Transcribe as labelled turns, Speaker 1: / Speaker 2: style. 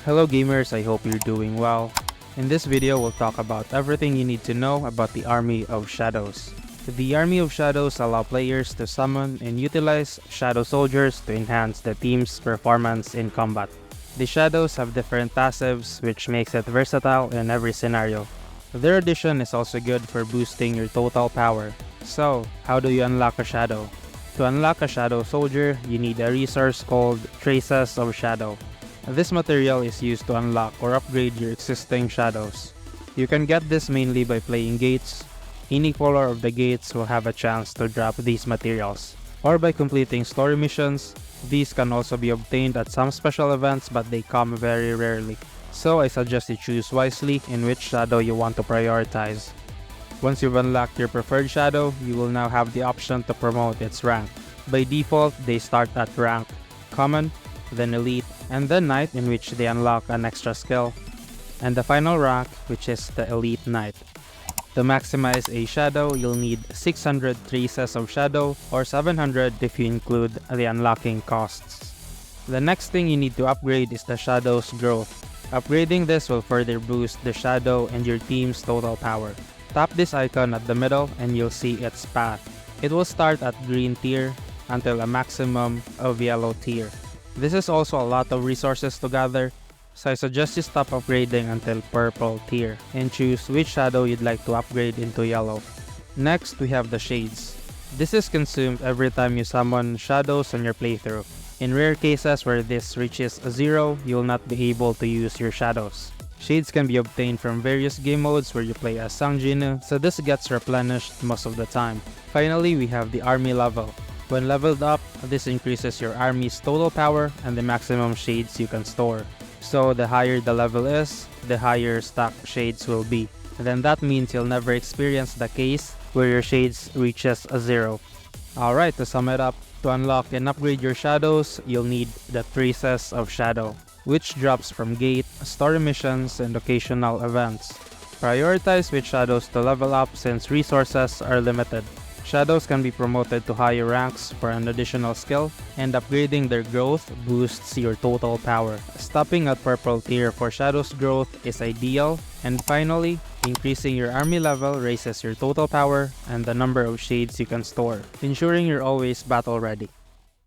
Speaker 1: Hello gamers, I hope you're doing well. In this video, we'll talk about everything you need to know about the Army of Shadows. The Army of Shadows allow players to summon and utilize Shadow Soldiers to enhance the team's performance in combat. The Shadows have different passives, which makes it versatile in every scenario. Their addition is also good for boosting your total power. So, how do you unlock a Shadow? To unlock a Shadow Soldier, you need a resource called Traces of Shadow. This material is used to unlock or upgrade your existing shadows. You can get this mainly by playing gates. Any color of the gates will have a chance to drop these materials. Or by completing story missions. These can also be obtained at some special events, but they come very rarely. So I suggest you choose wisely in which shadow you want to prioritize. Once you've unlocked your preferred shadow, you will now have the option to promote its rank. By default, they start at rank Common, then Elite, and then Knight, in which they unlock an extra skill, and the final rank, which is the Elite Knight. To maximize a shadow, you'll need 600 traces of shadow, or 700 if you include the unlocking costs. The next thing you need to upgrade is the shadow's growth. Upgrading this will further boost the shadow and your team's total power. Tap this icon at the middle and you'll see its path. It will start at green tier until a maximum of yellow tier. This is also a lot of resources to gather, so I suggest you stop upgrading until purple tier and choose which shadow you'd like to upgrade into yellow. Next, we have the shades. This is consumed every time you summon shadows on your playthrough. In rare cases where this reaches 0, you'll not be able to use your shadows. Shades can be obtained from various game modes where you play as Sangjinu, so this gets replenished most of the time. Finally, we have the army level. When leveled up, this increases your army's total power and the maximum shades you can store. So the higher the level is, the higher stack shades will be. And then that means you'll never experience the case where your shades reaches 0. Alright, to sum it up, to unlock and upgrade your shadows, you'll need the Traces of Shadow, which drops from gate, story missions, and occasional events. Prioritize which shadows to level up since resources are limited. Shadows can be promoted to higher ranks for an additional skill, and upgrading their growth boosts your total power. Stopping at purple tier for shadows growth is ideal, and finally, increasing your army level raises your total power and the number of shades you can store, ensuring you're always battle ready.